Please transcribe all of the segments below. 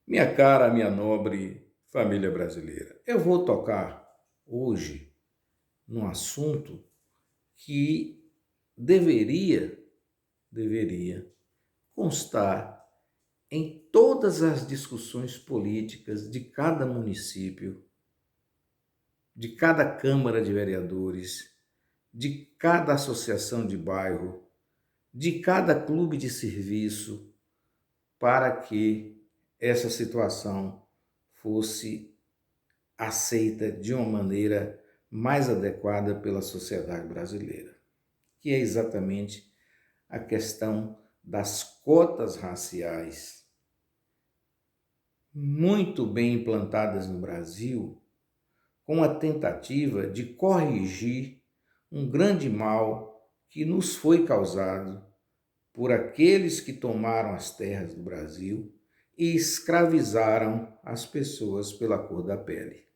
Minha cara, minha nobre família brasileira, eu vou tocar hoje num assunto que deveria constar em todas as discussões políticas de cada município, de cada Câmara de Vereadores, de cada associação de bairro, de cada clube de serviço, para que essa situação fosse aceita de uma maneira mais adequada pela sociedade brasileira, que é exatamente a questão das cotas raciais, muito bem implantadas no Brasil, com a tentativa de corrigir um grande mal que nos foi causado por aqueles que tomaram as terras do Brasil e escravizaram as pessoas pela cor da pele.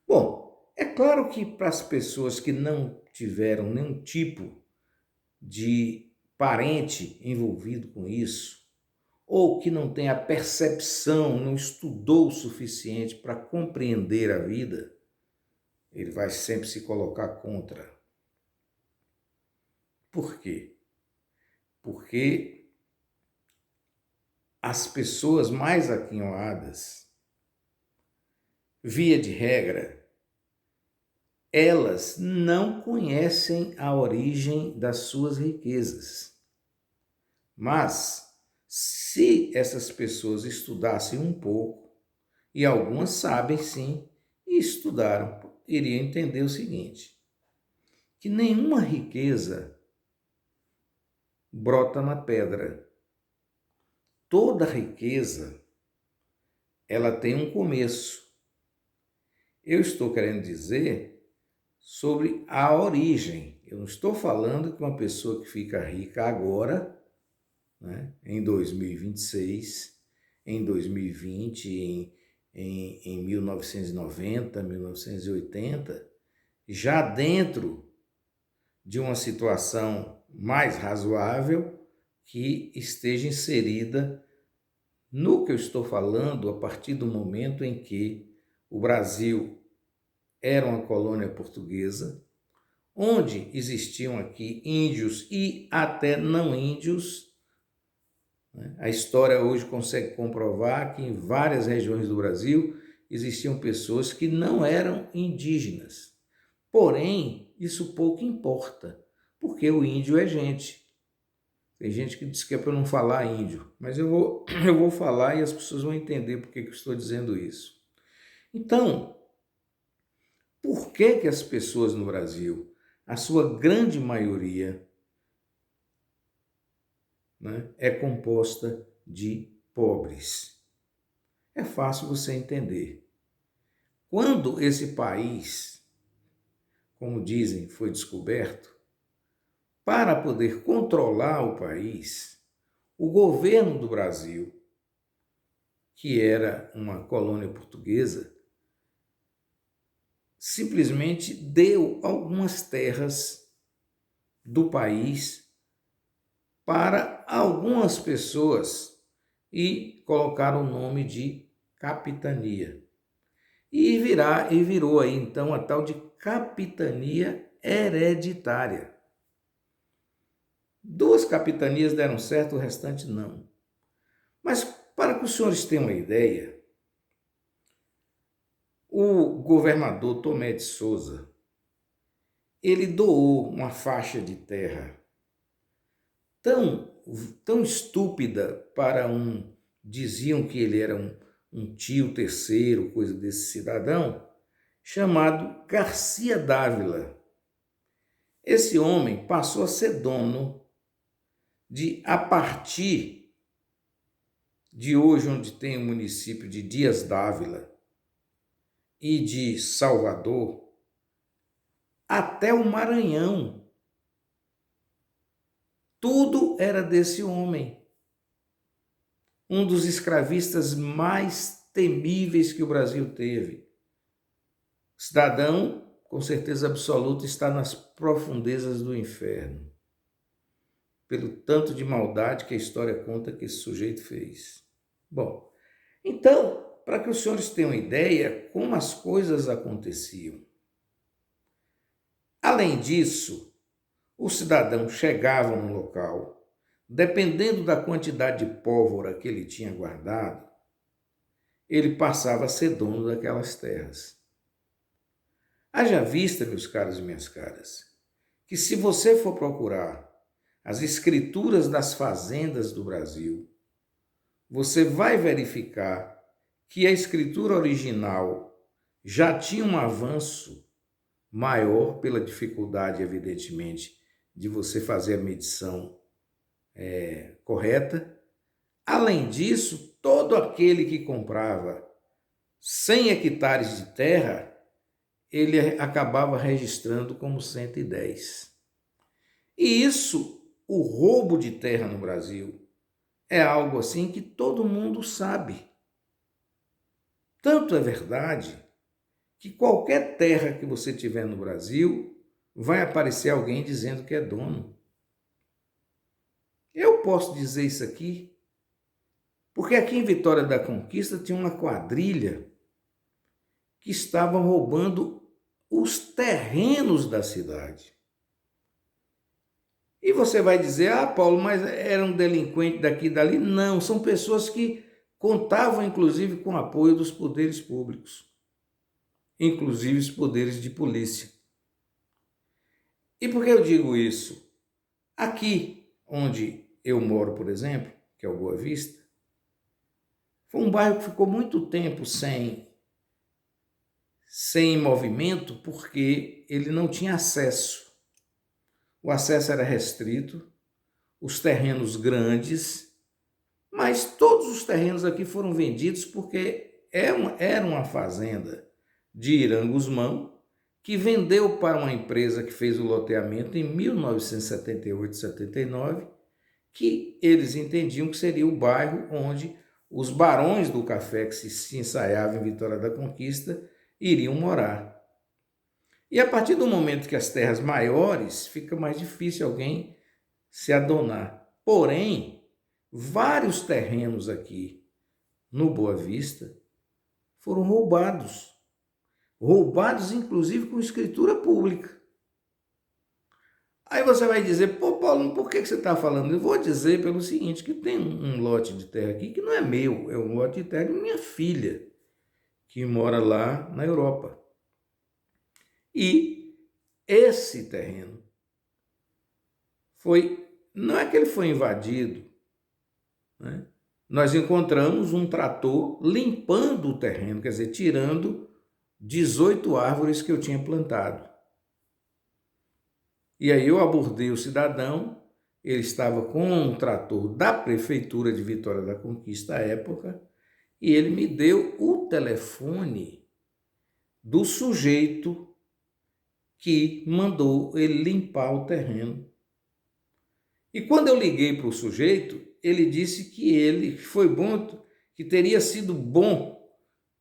Bom, é claro que para as pessoas que não tiveram nenhum tipo de parente envolvido com isso, ou que não tem a percepção, não estudou o suficiente para compreender a vida, ele vai sempre se colocar contra. Por quê? Porque as pessoas mais aquinhoadas, via de regra, elas não conhecem a origem das suas riquezas. Mas, se essas pessoas estudassem um pouco, e algumas sabem sim, e estudaram, iriam entender o seguinte, que nenhuma riqueza brota na pedra. Toda riqueza, ela tem um começo. Eu estou querendo dizer sobre a origem. Eu não estou falando que uma pessoa que fica rica agora, né, em 2026, em 2020, em 1990, 1980, já dentro de uma situação mais razoável, que esteja inserida no que eu estou falando a partir do momento em que o Brasil era uma colônia portuguesa, onde existiam aqui índios e até não índios. A história hoje consegue comprovar que em várias regiões do Brasil existiam pessoas que não eram indígenas. Porém, isso pouco importa, porque o índio é gente. Tem gente que diz que é para não falar índio, mas eu vou falar e as pessoas vão entender por que eu estou dizendo isso. Então, por que as pessoas no Brasil, a sua grande maioria, né, é composta de pobres? É fácil você entender. Quando esse país, como dizem, foi descoberto, para poder controlar o país, o governo do Brasil, que era uma colônia portuguesa, simplesmente deu algumas terras do país para algumas pessoas e colocaram o nome de capitania. E virou aí então a tal de capitania hereditária. Duas capitanias deram certo, o restante não. Mas para que os senhores tenham uma ideia, o governador Tomé de Souza, ele doou uma faixa de terra tão, tão estúpida para diziam que ele era um tio terceiro, coisa desse cidadão, chamado Garcia Dávila. Esse homem passou a ser dono de, a partir de hoje, onde tem o município de Dias Dávila e de Salvador, até o Maranhão. Tudo era desse homem. Um dos escravistas mais temíveis que o Brasil teve. O cidadão, com certeza absoluta, está nas profundezas do inferno, pelo tanto de maldade que a história conta que esse sujeito fez. Bom, Então, para que os senhores tenham ideia como as coisas aconteciam. Além disso, os cidadãos chegavam no local, dependendo da quantidade de pólvora que ele tinha guardado, ele passava a ser dono daquelas terras. Haja vista, meus caros e minhas caras, que se você for procurar as escrituras das fazendas do Brasil, você vai verificar que a escritura original já tinha um avanço maior pela dificuldade, evidentemente, de você fazer a medição correta. Além disso, todo aquele que comprava 100 hectares de terra, ele acabava registrando como 110. E isso, o roubo de terra no Brasil, é algo assim que todo mundo sabe. Tanto é verdade que qualquer terra que você tiver no Brasil, vai aparecer alguém dizendo que é dono. Eu posso dizer isso aqui, porque aqui em Vitória da Conquista tinha uma quadrilha que estava roubando os terrenos da cidade. E você vai dizer, Paulo, mas era um delinquente daqui e dali? Não, são pessoas que contavam inclusive com o apoio dos poderes públicos, inclusive os poderes de polícia. E por que eu digo isso? Aqui onde eu moro, por exemplo, que é o Boa Vista, foi um bairro que ficou muito tempo sem movimento porque ele não tinha acesso. O acesso era restrito, os terrenos grandes, mas todos os terrenos aqui foram vendidos porque era uma fazenda de Irã Guzmão que vendeu para uma empresa que fez o loteamento em 1978, 79, que eles entendiam que seria o bairro onde os barões do café que se ensaiavam em Vitória da Conquista iriam morar. E a partir do momento que as terras maiores, fica mais difícil alguém se adonar. Porém, vários terrenos aqui no Boa Vista foram roubados. Roubados, inclusive, com escritura pública. Aí você vai dizer, Paulo, por que você está falando? Eu vou dizer pelo seguinte, que tem um lote de terra aqui que não é meu, é um lote de terra de minha filha, que mora lá na Europa. E esse terreno não é que ele foi invadido, né? Nós encontramos um trator limpando o terreno, quer dizer, tirando 18 árvores que eu tinha plantado. E aí eu abordei o cidadão, ele estava com um trator da prefeitura de Vitória da Conquista à época, e ele me deu o telefone do sujeito que mandou ele limpar o terreno. E quando eu liguei para o sujeito, ele disse que foi bom, que teria sido bom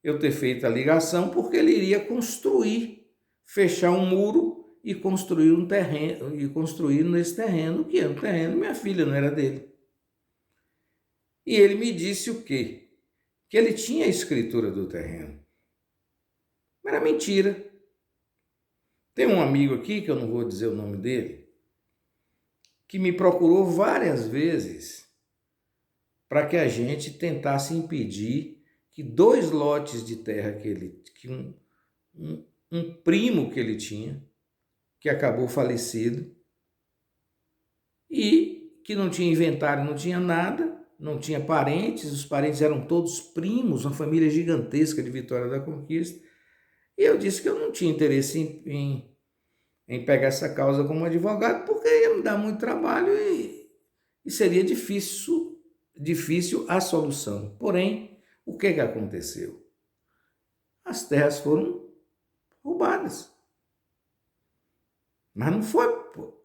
eu ter feito a ligação, porque ele iria construir, fechar um muro e construir um terreno, e construir nesse terreno, que era um terreno, minha filha, não era dele. E ele me disse o quê? Que ele tinha a escritura do terreno. Era mentira. Tem um amigo aqui, que eu não vou dizer o nome dele, que me procurou várias vezes para que a gente tentasse impedir que 2 lotes de terra que um primo que ele tinha, que acabou falecido, e que não tinha inventário, não tinha nada, não tinha parentes, os parentes eram todos primos, uma família gigantesca de Vitória da Conquista, e eu disse que eu não tinha interesse em pegar essa causa como advogado, porque ia me dar muito trabalho e seria difícil a solução. Porém, o que aconteceu? As terras foram roubadas. Mas não foi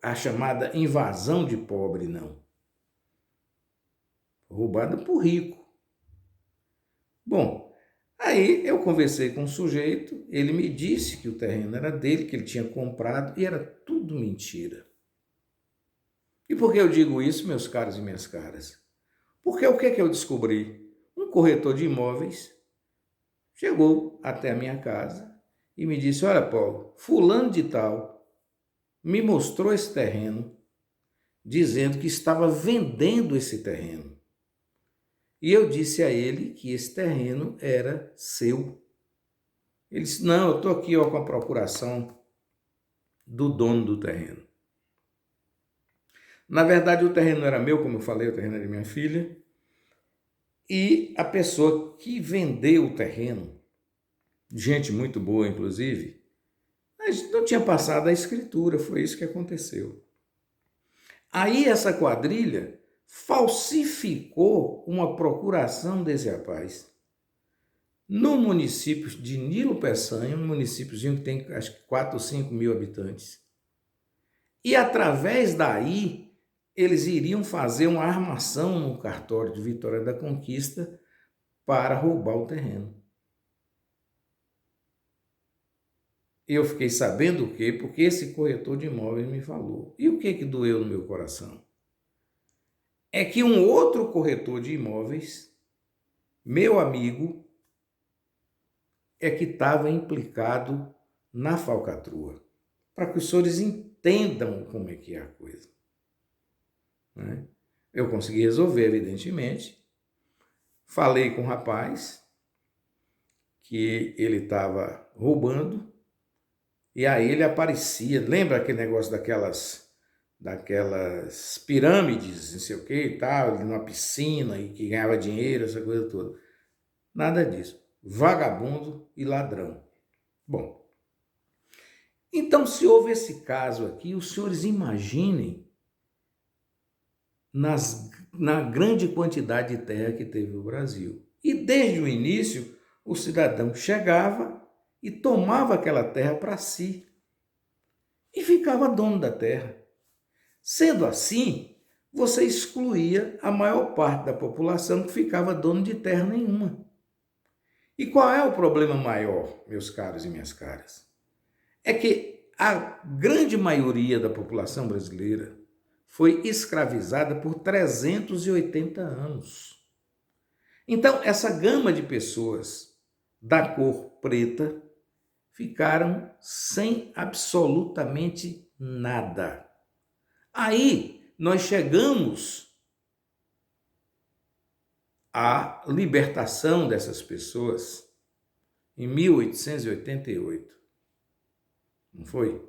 a chamada invasão de pobre, não. Roubada por rico. Bom, aí eu conversei com o sujeito, ele me disse que o terreno era dele, que ele tinha comprado, e era tudo mentira. E por que eu digo isso, meus caros e minhas caras? Porque o que eu descobri? Um um corretor de imóveis chegou até a minha casa e me disse: olha, Paulo, fulano de tal me mostrou esse terreno, dizendo que estava vendendo esse terreno. E eu disse a ele que esse terreno era seu. Ele disse: não, eu estou aqui com a procuração do dono do terreno. Na verdade, o terreno era meu, como eu falei, o terreno era de minha filha. E a pessoa que vendeu o terreno, gente muito boa, inclusive, mas não tinha passado a escritura, foi isso que aconteceu. Aí essa quadrilha falsificou uma procuração desse rapaz no município de Nilo Peçanha, um municípiozinho que tem acho que 4 ou 5 mil habitantes. E através daí, eles iriam fazer uma armação no cartório de Vitória da Conquista para roubar o terreno. Eu fiquei sabendo o quê? Porque esse corretor de imóveis me falou. E o que doeu no meu coração? É que um outro corretor de imóveis, meu amigo, é que estava implicado na falcatrua. Para que os senhores entendam como é que é a coisa. Né? Eu consegui resolver, evidentemente. Falei com o rapaz que ele estava roubando. E aí ele aparecia, lembra aquele negócio daquelas pirâmides, não sei o que e tal, numa piscina e que ganhava dinheiro, essa coisa toda. Nada disso. Vagabundo e ladrão. Bom, então se houve esse caso aqui, os senhores imaginem na grande quantidade de terra que teve o Brasil. E desde o início, o cidadão chegava e tomava aquela terra para si e ficava dono da terra. Sendo assim, você excluía a maior parte da população que ficava dono de terra nenhuma. E qual é o problema maior, meus caros e minhas caras? É que a grande maioria da população brasileira foi escravizada por 380 anos. Então, essa gama de pessoas da cor preta ficaram sem absolutamente nada. Aí nós chegamos à libertação dessas pessoas em 1888. Não foi?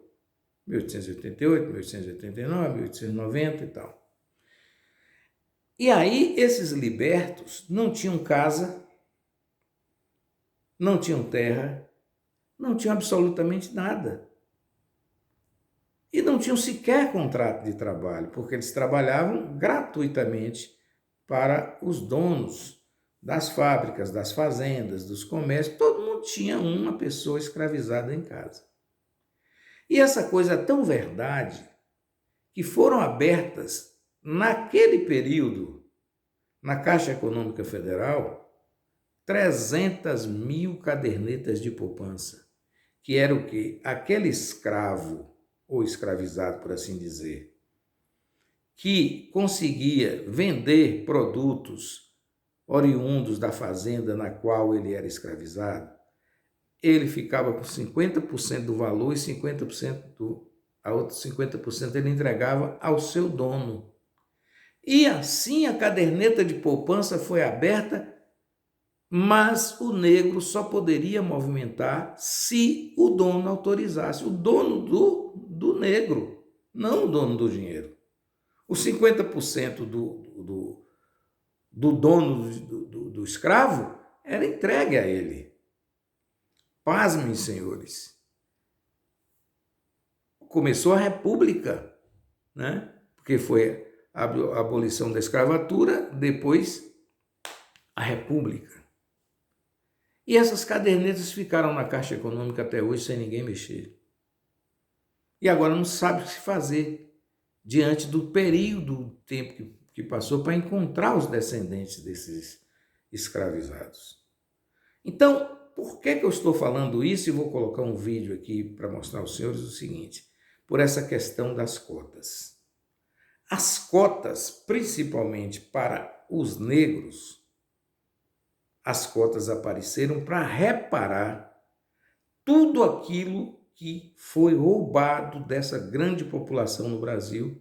1888, 1889, 1890 e tal. E aí esses libertos não tinham casa, não tinham terra, não tinham absolutamente nada. E não tinham sequer contrato de trabalho, porque eles trabalhavam gratuitamente para os donos das fábricas, das fazendas, dos comércios. Todo mundo tinha uma pessoa escravizada em casa. E essa coisa é tão verdade que foram abertas, naquele período, na Caixa Econômica Federal, 300 mil cadernetas de poupança, que era o quê? Aquele escravo, ou escravizado, por assim dizer, que conseguia vender produtos oriundos da fazenda na qual ele era escravizado, ele ficava com 50% do valor e 50% a outros 50% ele entregava ao seu dono. E assim a caderneta de poupança foi aberta, mas o negro só poderia movimentar se o dono autorizasse. O dono do negro, não o dono do dinheiro. Os 50% do dono do escravo era entregue a ele. Pasmem, senhores. Começou a República, né? Porque foi a abolição da escravatura, depois a República. E essas cadernetas ficaram na Caixa Econômica até hoje sem ninguém mexer. E agora não sabe o que se fazer diante do período, tempo que passou para encontrar os descendentes desses escravizados. Então, por que eu estou falando isso? E vou colocar um vídeo aqui para mostrar aos senhores o seguinte: por essa questão das cotas. As cotas, principalmente para os negros, as cotas apareceram para reparar tudo aquilo que foi roubado dessa grande população no Brasil,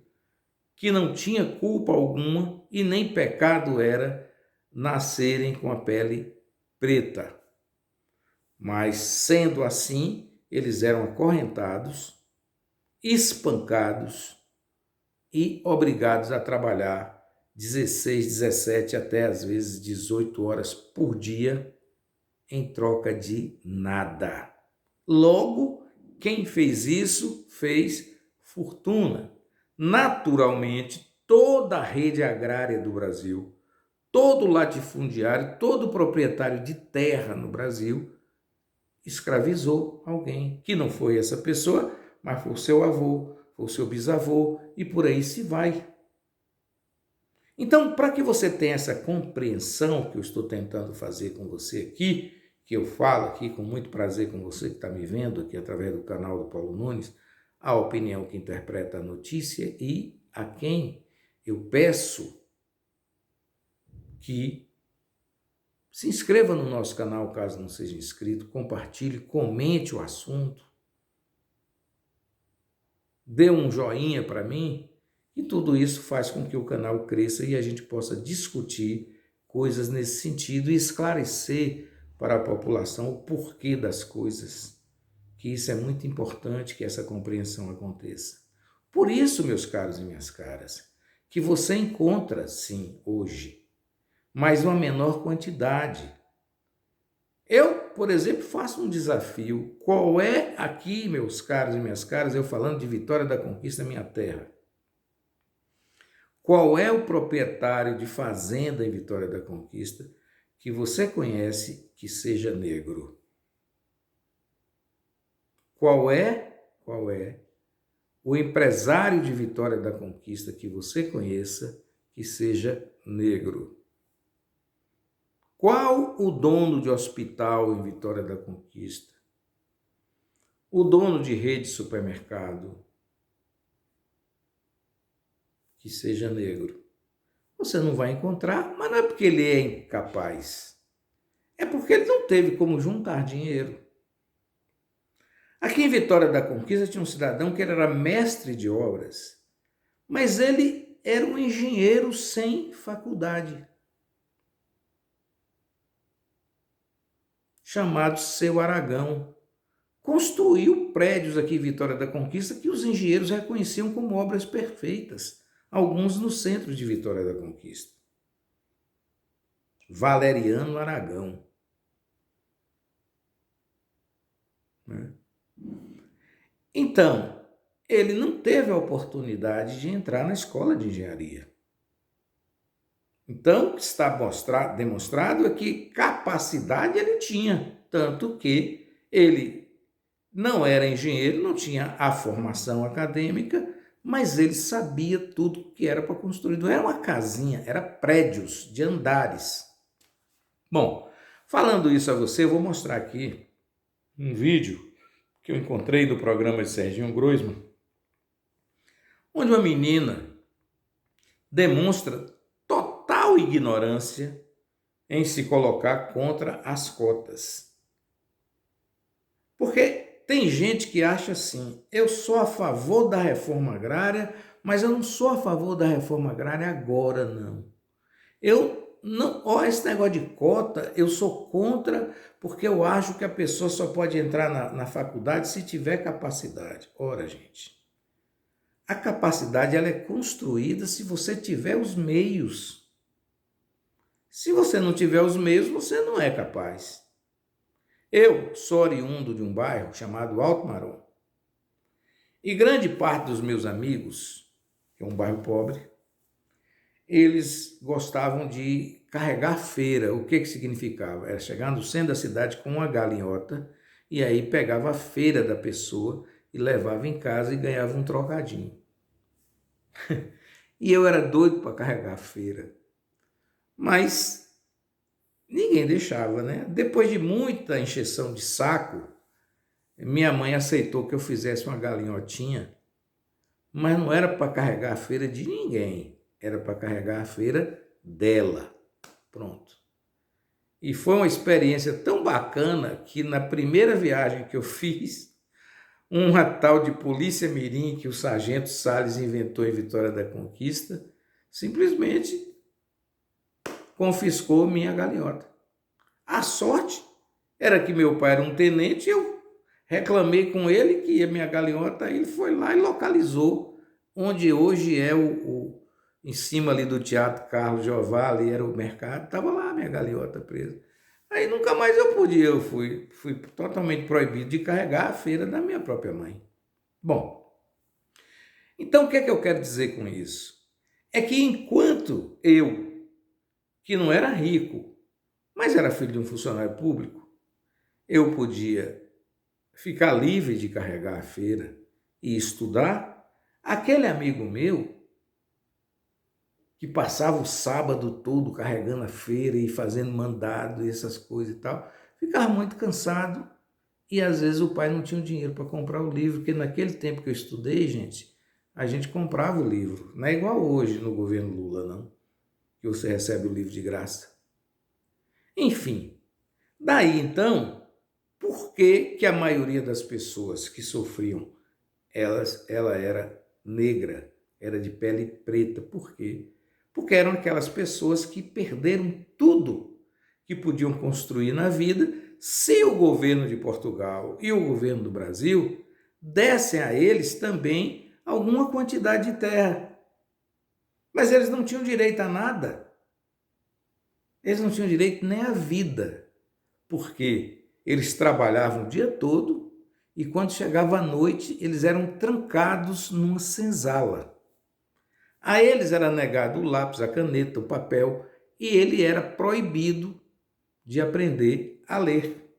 que não tinha culpa alguma e nem pecado era nascerem com a pele preta. Mas, sendo assim, eles eram acorrentados, espancados e obrigados a trabalhar 16, 17, até às vezes 18 horas por dia em troca de nada. Logo, quem fez isso fez fortuna. Naturalmente, toda a rede agrária do Brasil, todo latifundiário, todo proprietário de terra no Brasil escravizou alguém, que não foi essa pessoa, mas foi o seu avô, foi o seu bisavô e por aí se vai. Então, para que você tenha essa compreensão que eu estou tentando fazer com você aqui, que eu falo aqui com muito prazer com você que está me vendo aqui através do canal do Paulo Nunes, a opinião que interpreta a notícia e a quem eu peço que se inscreva no nosso canal, caso não seja inscrito, compartilhe, comente o assunto, dê um joinha para mim, e tudo isso faz com que o canal cresça e a gente possa discutir coisas nesse sentido e esclarecer para a população o porquê das coisas, que isso é muito importante que essa compreensão aconteça. Por isso, meus caros e minhas caras, que você encontra, sim, hoje, mas uma menor quantidade. Eu, por exemplo, faço um desafio. Qual é aqui, meus caros e minhas caras, eu falando de Vitória da Conquista, minha terra? Qual é o proprietário de fazenda em Vitória da Conquista que você conhece que seja negro? Qual é o empresário de Vitória da Conquista que você conheça que seja negro? Qual o dono de hospital em Vitória da Conquista? O dono de rede de supermercado que seja negro? Você não vai encontrar, mas não é porque ele é incapaz. É porque ele não teve como juntar dinheiro. Aqui em Vitória da Conquista tinha um cidadão que era mestre de obras, mas ele era um engenheiro sem faculdade, chamado Seu Aragão. Construiu prédios aqui em Vitória da Conquista que os engenheiros reconheciam como obras perfeitas, alguns no centro de Vitória da Conquista. Valeriano Aragão. Então, ele não teve a oportunidade de entrar na escola de engenharia. Então, o que está demonstrado é que capacidade ele tinha, tanto que ele não era engenheiro, não tinha a formação acadêmica, mas ele sabia tudo que era para construir. Não era uma casinha, era prédios de andares. Bom, falando isso a você, eu vou mostrar aqui um vídeo que eu encontrei do programa de Serginho Groisman, onde uma menina demonstra total ignorância em se colocar contra as cotas. Porque tem gente que acha assim, eu sou a favor da reforma agrária, mas eu não sou a favor da reforma agrária agora, não. Esse negócio de cota, eu sou contra, porque eu acho que a pessoa só pode entrar na faculdade se tiver capacidade. Ora, gente, a capacidade ela é construída se você tiver os meios. Se você não tiver os meios, você não é capaz. Eu sou oriundo de um bairro chamado Alto Marom. E grande parte dos meus amigos, que é um bairro pobre, eles gostavam de carregar feira. O que significava? Era chegar no centro da cidade com uma galinhota e aí pegava a feira da pessoa e levava em casa e ganhava um trocadinho. E eu era doido para carregar a feira. Mas ninguém deixava, né? Depois de muita encheção de saco, minha mãe aceitou que eu fizesse uma galinhotinha, mas não era para carregar a feira de ninguém, era para carregar a feira dela. Pronto. E foi uma experiência tão bacana que na primeira viagem que eu fiz, uma tal de Polícia Mirim que o Sargento Salles inventou em Vitória da Conquista, simplesmente confiscou minha galeota. A sorte era que meu pai era um tenente, eu reclamei com ele que a minha galeota, ele foi lá e localizou onde hoje é em cima ali do Teatro Carlos Jová, ali era o mercado, estava lá a minha galeota presa. Aí nunca mais eu podia, eu fui totalmente proibido de carregar a feira da minha própria mãe. Bom, então o que é que eu quero dizer com isso? É que enquanto eu, que não era rico, mas era filho de um funcionário público, eu podia ficar livre de carregar a feira e estudar, aquele amigo meu que passava o sábado todo carregando a feira e fazendo mandado e essas coisas e tal, ficava muito cansado e às vezes o pai não tinha o dinheiro para comprar o livro, porque naquele tempo que eu estudei, gente, a gente comprava o livro. Não é igual hoje no governo Lula, não, que você recebe o livro de graça. Enfim, daí então, por que que a maioria das pessoas que sofriam, ela era negra, era de pele preta? Por quê? Porque eram aquelas pessoas que perderam tudo que podiam construir na vida se o governo de Portugal e o governo do Brasil dessem a eles também alguma quantidade de terra. Mas eles não tinham direito a nada. Eles não tinham direito nem à vida, porque eles trabalhavam o dia todo e quando chegava a noite eles eram trancados numa senzala. A eles era negado o lápis, a caneta, o papel e ele era proibido de aprender a ler.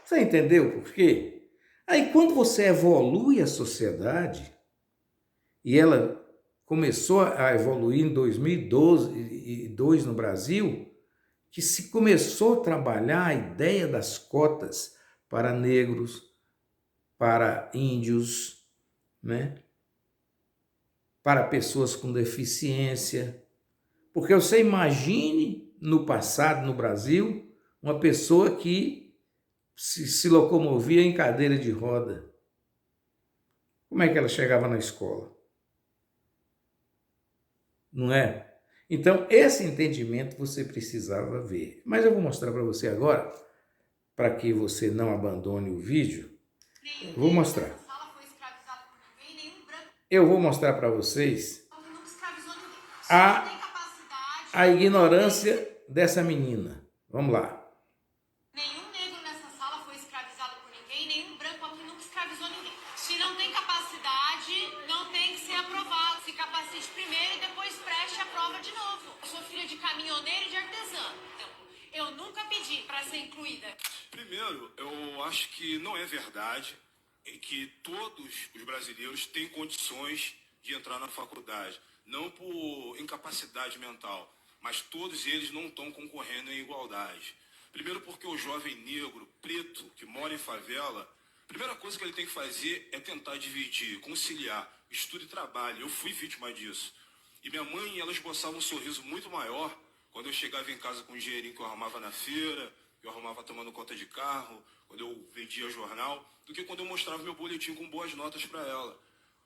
Você entendeu por quê? Aí quando você evolui a sociedade, e ela começou a evoluir em 2012 no Brasil, que se começou a trabalhar a ideia das cotas para negros, para índios, né? Para pessoas com deficiência. Porque você imagine no passado, no Brasil, uma pessoa que se locomovia em cadeira de roda. Como é que ela chegava na escola? Não é? Então, esse entendimento você precisava ver. Mas eu vou mostrar para você agora, para que você não abandone o vídeo. Eu vou mostrar. Eu vou mostrar para vocês a ignorância dessa menina. Vamos lá. Nenhum negro nessa sala foi escravizado por ninguém, nenhum branco aqui nunca escravizou ninguém. Se não tem capacidade, não tem que ser aprovado. Se capacite primeiro e depois preste a prova de novo. Eu sou filha de caminhoneiro e de artesã. Então, eu nunca pedi para ser incluída. Primeiro, eu acho que não é verdade que todos os brasileiros têm condições de entrar na faculdade. Não por incapacidade mental, mas todos eles não estão concorrendo em igualdade. Primeiro porque o jovem negro, preto, que mora em favela, a primeira coisa que ele tem que fazer é tentar dividir, conciliar estudo e trabalho. Eu fui vítima disso. E minha mãe, ela esboçava um sorriso muito maior quando eu chegava em casa com o dinheirinho que eu arrumava na feira, que eu arrumava tomando conta de carro, quando eu vendia jornal, do que quando eu mostrava meu boletim com boas notas para ela.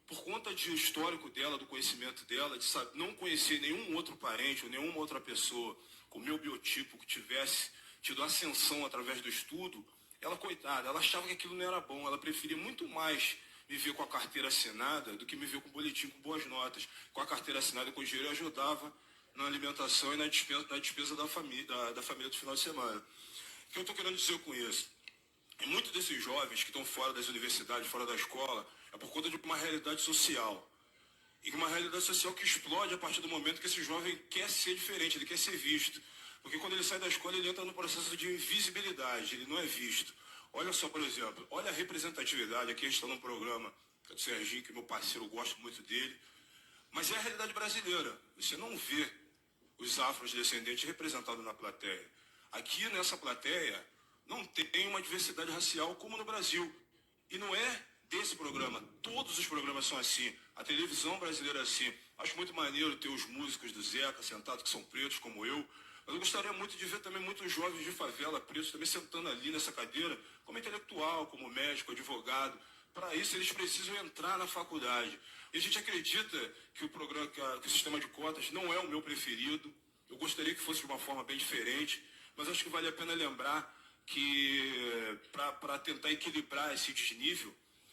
Por conta do histórico dela, do conhecimento dela, de não conhecer nenhum outro parente ou nenhuma outra pessoa com meu biotipo que tivesse tido ascensão através do estudo, ela, coitada, ela achava que aquilo não era bom, ela preferia muito mais me ver com a carteira assinada do que me ver com o boletim com boas notas. Com a carteira assinada com o dinheiro eu ajudava na alimentação e na despesa da família do final de semana. O que eu estou querendo dizer com isso? E muitos desses jovens que estão fora das universidades, fora da escola, é por conta de uma realidade social. E uma realidade social que explode a partir do momento que esse jovem quer ser diferente, ele quer ser visto. Porque quando ele sai da escola, ele entra no processo de invisibilidade, ele não é visto. Olha só, por exemplo, olha a representatividade, aqui a gente está num programa, que é do Serginho, que é meu parceiro, eu gosto muito dele. Mas é a realidade brasileira. Você não vê os afrodescendentes representados na plateia. Aqui nessa plateia não tem uma diversidade racial como no Brasil. E não é desse programa. Todos os programas são assim. A televisão brasileira é assim. Acho muito maneiro ter os músicos do Zeca sentados, que são pretos como eu. Mas eu gostaria muito de ver também muitos jovens de favela presos também sentando ali nessa cadeira, como intelectual, como médico, advogado. Para isso, eles precisam entrar na faculdade. E a gente acredita que o programa, que o sistema de cotas não é o meu preferido. Eu gostaria que fosse de uma forma bem diferente, mas acho que vale a pena lembrar que para tentar equilibrar esse desnível,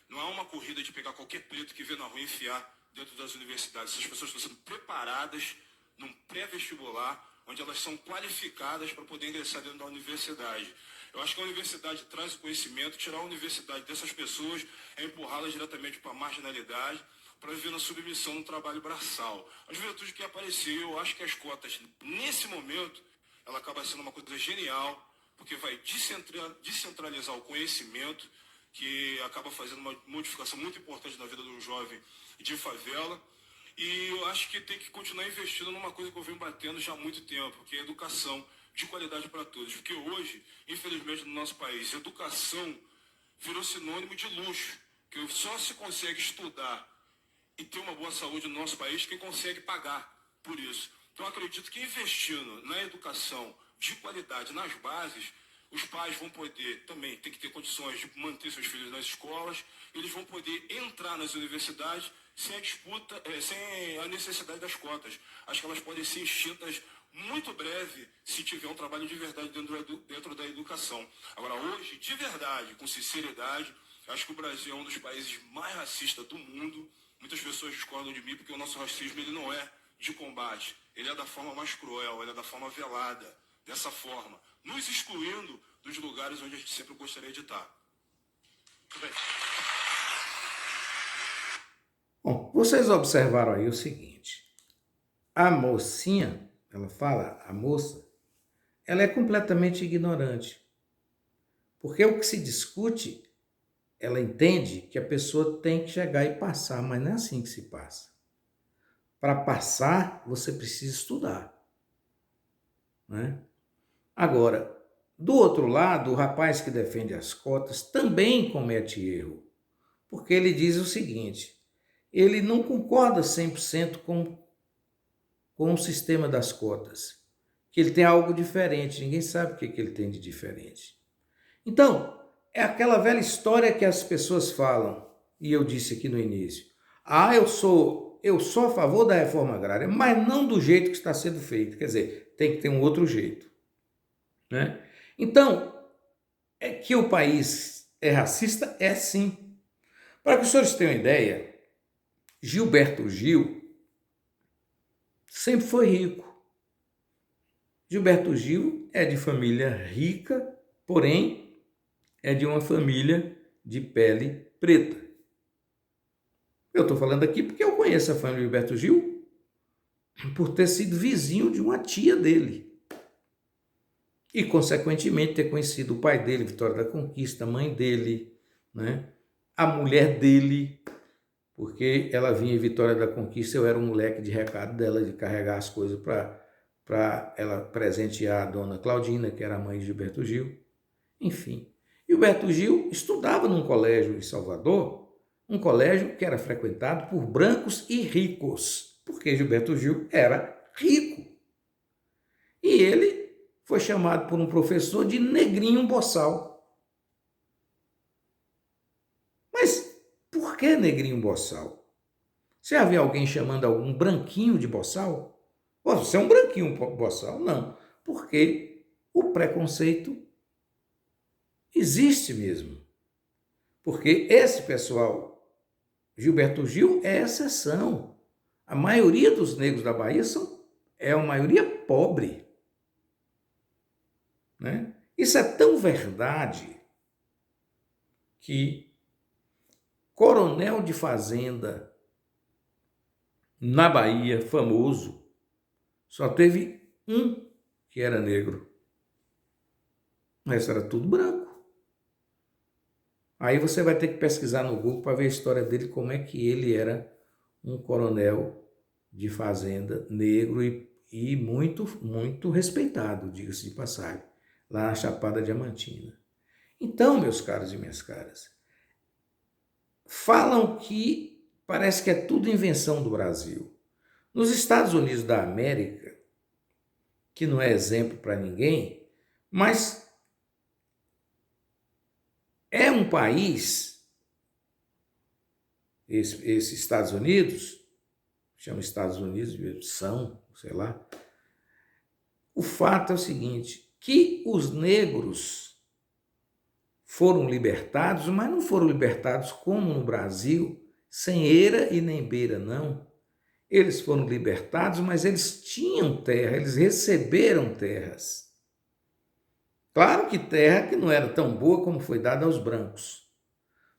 não é uma corrida de pegar qualquer preto que vê na rua e enfiar dentro das universidades. Essas pessoas estão sendo preparadas num pré-vestibular, onde elas são qualificadas para poder ingressar dentro da universidade. Eu acho que a universidade traz o conhecimento, tirar a universidade dessas pessoas é empurrá-las diretamente para a marginalidade, para viver na submissão no trabalho braçal. A juventude que apareceu, eu acho que as cotas, nesse momento, ela acaba sendo uma coisa genial, porque vai descentralizar o conhecimento, que acaba fazendo uma modificação muito importante na vida de um jovem de favela. E eu acho que tem que continuar investindo numa coisa que eu venho batendo já há muito tempo, que é a educação de qualidade para todos. Porque hoje, infelizmente, no nosso país, educação virou sinônimo de luxo, que só se consegue estudar e ter uma boa saúde no nosso país quem consegue pagar por isso. Então, acredito que investindo na educação de qualidade nas bases, os pais vão poder também, tem que ter condições de manter seus filhos nas escolas, eles vão poder entrar nas universidades sem a disputa, sem a necessidade das cotas. Acho que elas podem ser extintas muito breve se tiver um trabalho de verdade dentro da educação. Agora, hoje, de verdade, com sinceridade, acho que o Brasil é um dos países mais racistas do mundo. Muitas pessoas discordam de mim porque o nosso racismo ele não é de combate. Ele é da forma mais cruel, ele é da forma velada, dessa forma, nos excluindo dos lugares onde a gente sempre gostaria de estar. Muito bem. Bom, vocês observaram aí o seguinte, a mocinha, ela fala, a moça, ela é completamente ignorante, porque o que se discute, ela entende que a pessoa tem que chegar e passar, mas não é assim que se passa. Para passar, você precisa estudar, né? Agora, do outro lado, o rapaz que defende as cotas também comete erro, porque ele diz o seguinte, ele não concorda 100% com o sistema das cotas, que ele tem algo diferente, ninguém sabe o que ele tem de diferente. Então, é aquela velha história que as pessoas falam, e eu disse aqui no início, eu sou a favor da reforma agrária, mas não do jeito que está sendo feito, quer dizer, tem que ter um outro jeito, né? Então, é que o país é racista? É sim. Para que os senhores tenham uma ideia, Gilberto Gil sempre foi rico. Gilberto Gil é de família rica, porém é de uma família de pele preta. Eu estou falando aqui porque eu conheço a família Gilberto Gil por ter sido vizinho de uma tia dele. E, consequentemente, ter conhecido o pai dele, Vitória da Conquista, a mãe dele, né? A mulher dele, porque ela vinha em Vitória da Conquista, eu era um moleque de recado dela, de carregar as coisas para ela presentear a dona Claudina, que era a mãe de Gilberto Gil. Enfim, Gilberto Gil estudava num colégio em Salvador, um colégio que era frequentado por brancos e ricos, porque Gilberto Gil era rico. E ele foi chamado por um professor de negrinho boçal. Mas por que negrinho boçal? Você já viu alguém chamando algum branquinho de boçal? Você é um branquinho boçal? Não, porque o preconceito existe mesmo. Porque esse pessoal, Gilberto Gil, é exceção. A maioria dos negros da Bahia é uma maioria pobre. Né? Isso é tão verdade que coronel de fazenda na Bahia, famoso, só teve um que era negro. O resto era tudo branco. Aí você vai ter que pesquisar no Google para ver a história dele, como é que ele era um coronel de fazenda negro e muito, muito respeitado, diga-se de passagem, lá na Chapada Diamantina. Então, meus caros e minhas caras, falam que parece que é tudo invenção do Brasil. Nos Estados Unidos da América, que não é exemplo para ninguém, mas é um país, esse Estados Unidos, chama Estados Unidos, sei lá. O fato é o seguinte, que os negros foram libertados, mas não foram libertados como no Brasil, sem eira e nem beira, não. Eles foram libertados, mas eles tinham terra, eles receberam terras. Claro que terra que não era tão boa como foi dada aos brancos,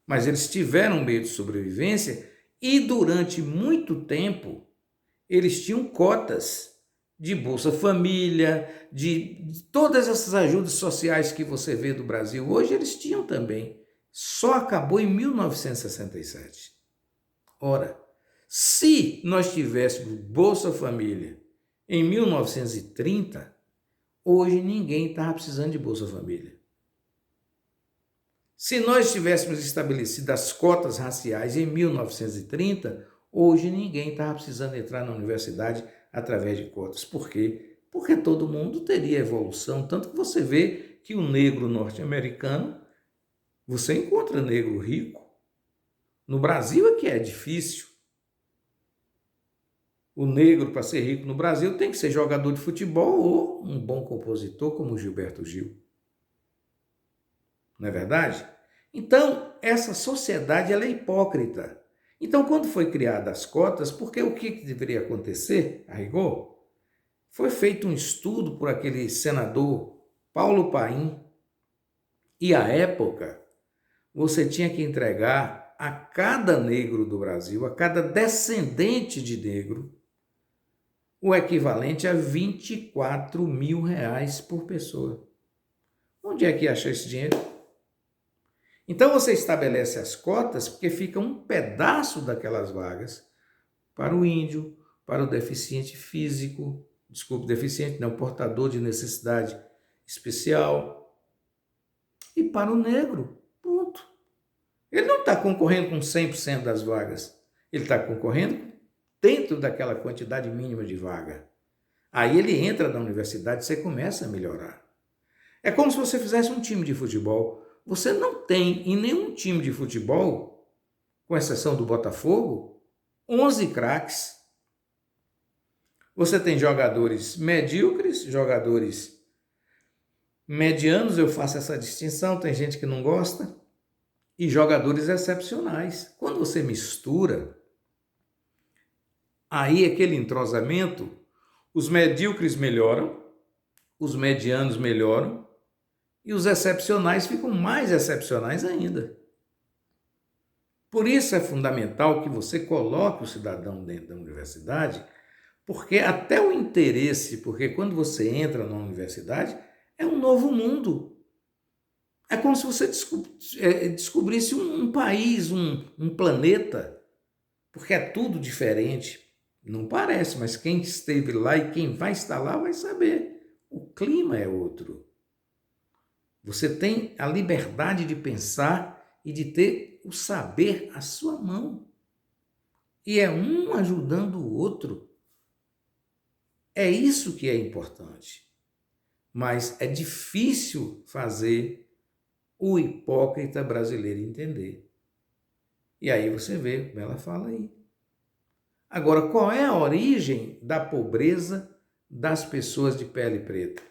mas eles tiveram um meio de sobrevivência e durante muito tempo eles tinham cotas de Bolsa Família, de todas essas ajudas sociais que você vê do Brasil hoje, eles tinham também. Só acabou em 1967. Ora, se nós tivéssemos Bolsa Família em 1930, hoje ninguém estava precisando de Bolsa Família. Se nós tivéssemos estabelecido as cotas raciais em 1930, hoje ninguém estava precisando entrar na universidade através de cotas. Por quê? Porque todo mundo teria evolução. Tanto que você vê que o negro norte-americano, você encontra negro rico. No Brasil é que é difícil. O negro, para ser rico no Brasil, tem que ser jogador de futebol ou um bom compositor como Gilberto Gil. Não é verdade? Então, essa sociedade ela é hipócrita. Então, quando foi criadas as cotas, porque o que deveria acontecer, a rigor? Foi feito um estudo por aquele senador Paulo Paim, e à época você tinha que entregar a cada negro do Brasil, a cada descendente de negro, o equivalente a R$24 mil por pessoa. Onde é que acha esse dinheiro? Então você estabelece as cotas porque fica um pedaço daquelas vagas para o índio, para o deficiente físico, deficiente não, portador de necessidade especial, e para o negro, ponto. Ele não está concorrendo com 100% das vagas, ele está concorrendo dentro daquela quantidade mínima de vaga. Aí ele entra na universidade e você começa a melhorar. É como se você fizesse um time de futebol. Você não tem em nenhum time de futebol, com exceção do Botafogo, 11 craques. Você tem jogadores medíocres, jogadores medianos, eu faço essa distinção, tem gente que não gosta, e jogadores excepcionais. Quando você mistura, aí aquele entrosamento, os medíocres melhoram, os medianos melhoram, e os excepcionais ficam mais excepcionais ainda. Por isso é fundamental que você coloque o cidadão dentro da universidade, porque até o interesse, porque quando você entra na universidade, é um novo mundo. É como se você descobrisse um país, um planeta, porque é tudo diferente. Não parece, mas quem esteve lá e quem vai estar lá vai saber. O clima é outro. Você tem a liberdade de pensar e de ter o saber à sua mão. E é um ajudando o outro. É isso que é importante. Mas é difícil fazer o hipócrita brasileiro entender. E aí você vê como ela fala aí. Agora, qual é a origem da pobreza das pessoas de pele preta?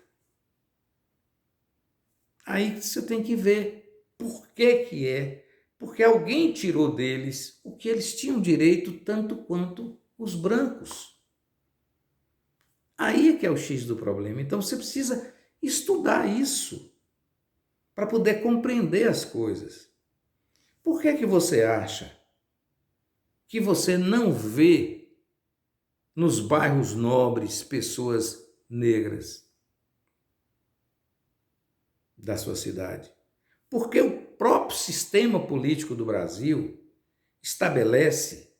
Aí você tem que ver por que é. Porque alguém tirou deles o que eles tinham direito tanto quanto os brancos. Aí é que é o X do problema. Então você precisa estudar isso para poder compreender as coisas. Por que você acha que você não vê nos bairros nobres pessoas negras da sua cidade? Porque o próprio sistema político do Brasil estabelece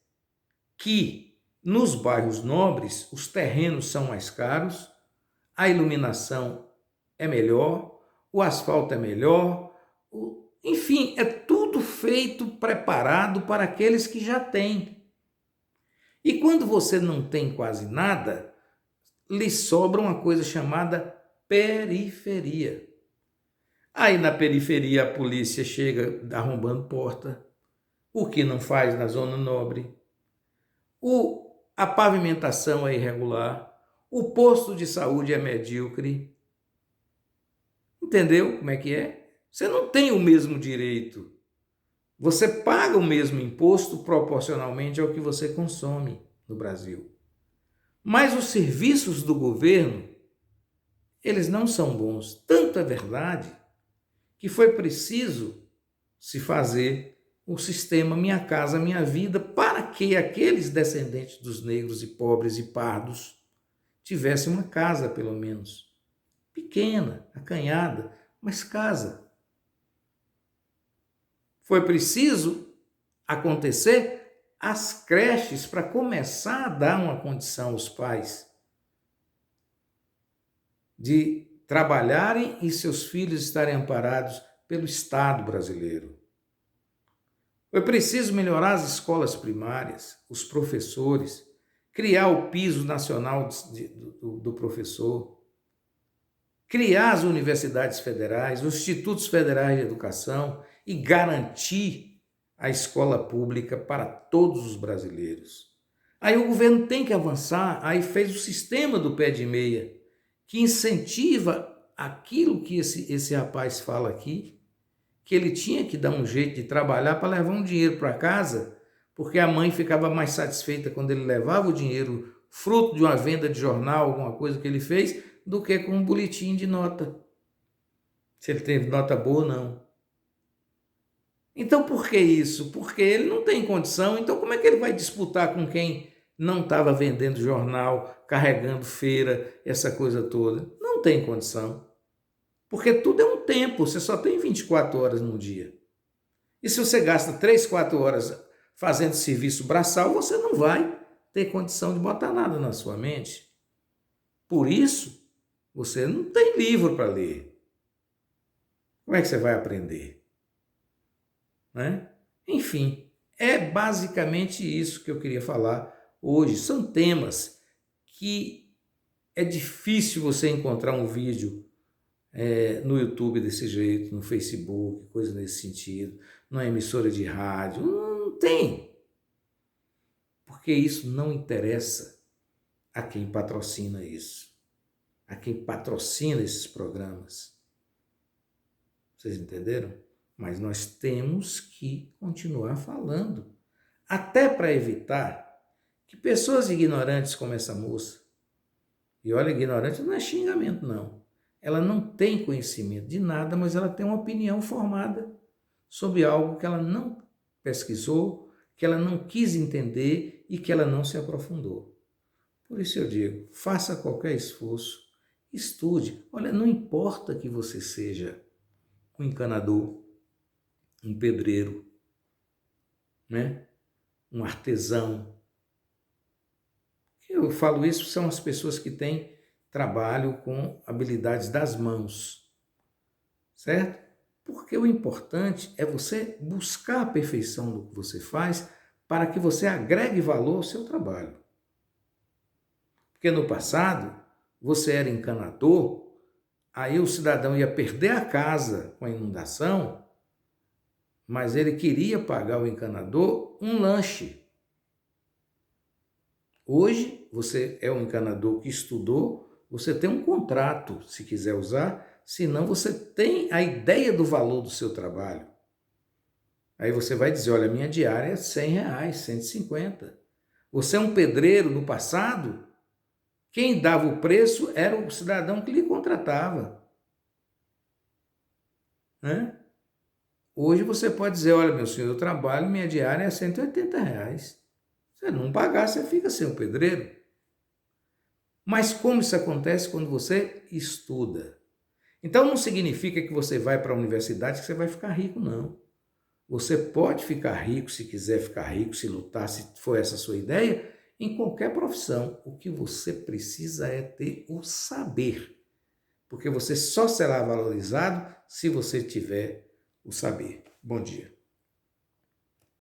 que nos bairros nobres os terrenos são mais caros, a iluminação é melhor, o asfalto é melhor, enfim, é tudo feito, preparado para aqueles que já têm. E quando você não tem quase nada, lhe sobra uma coisa chamada periferia. Aí na periferia a polícia chega arrombando porta, o que não faz na zona nobre. A pavimentação é irregular, o posto de saúde é medíocre. Entendeu como é que é? Você não tem o mesmo direito. Você paga o mesmo imposto proporcionalmente ao que você consome no Brasil. Mas os serviços do governo, eles não são bons. Tanto é verdade que foi preciso se fazer o sistema Minha Casa Minha Vida para que aqueles descendentes dos negros e pobres e pardos tivessem uma casa, pelo menos. Pequena, acanhada, mas casa. Foi preciso acontecer as creches para começar a dar uma condição aos pais de trabalharem e seus filhos estarem amparados pelo Estado brasileiro. Foi preciso melhorar as escolas primárias, os professores, criar o piso nacional do professor, criar as universidades federais, os institutos federais de educação e garantir a escola pública para todos os brasileiros. Aí o governo tem que avançar, aí fez o sistema do pé de meia, que incentiva aquilo que esse rapaz fala aqui, que ele tinha que dar um jeito de trabalhar para levar um dinheiro para casa, porque a mãe ficava mais satisfeita quando ele levava o dinheiro, fruto de uma venda de jornal, alguma coisa que ele fez, do que com um boletim de nota. Se ele teve nota boa ou não. Então por que isso? Porque ele não tem condição, então como é que ele vai disputar com quem não estava vendendo jornal, carregando feira, essa coisa toda? Não tem condição. Porque tudo é um tempo, você só tem 24 horas no dia. E se você gasta 3, 4 horas fazendo serviço braçal, você não vai ter condição de botar nada na sua mente. Por isso, você não tem livro para ler. Como é que você vai aprender? Né? Enfim, é basicamente isso que eu queria falar hoje. São temas que é difícil você encontrar um vídeo no YouTube desse jeito, no Facebook, coisa nesse sentido, numa emissora de rádio. Não tem. Porque isso não interessa a quem patrocina isso, a quem patrocina esses programas. Vocês entenderam? Mas nós temos que continuar falando, até para evitar que pessoas ignorantes como essa moça, e olha, ignorante não é xingamento não, ela não tem conhecimento de nada, mas ela tem uma opinião formada sobre algo que ela não pesquisou, que ela não quis entender e que ela não se aprofundou. Por isso eu digo, faça qualquer esforço, estude. Olha, não importa que você seja um encanador, um pedreiro, né? Um artesão. Eu falo isso, são as pessoas que têm trabalho com habilidades das mãos, certo? Porque o importante é você buscar a perfeição do que você faz para que você agregue valor ao seu trabalho. Porque no passado, você era encanador, aí o cidadão ia perder a casa com a inundação, mas ele queria pagar ao encanador um lanche. Hoje, você é um encanador que estudou, você tem um contrato, se quiser usar, senão você tem a ideia do valor do seu trabalho. Aí você vai dizer, olha, minha diária é R$100, 150. Você é um pedreiro no passado, quem dava o preço era o cidadão que lhe contratava. Né? Hoje você pode dizer, olha, meu senhor, eu trabalho, minha diária é R$180. Se não pagar, você fica sem o pedreiro. Mas como isso acontece quando você estuda? Então não significa que você vai para a universidade que você vai ficar rico, não. Você pode ficar rico se quiser ficar rico, se lutar, se for essa a sua ideia, em qualquer profissão. O que você precisa é ter o saber. Porque você só será valorizado se você tiver o saber. Bom dia.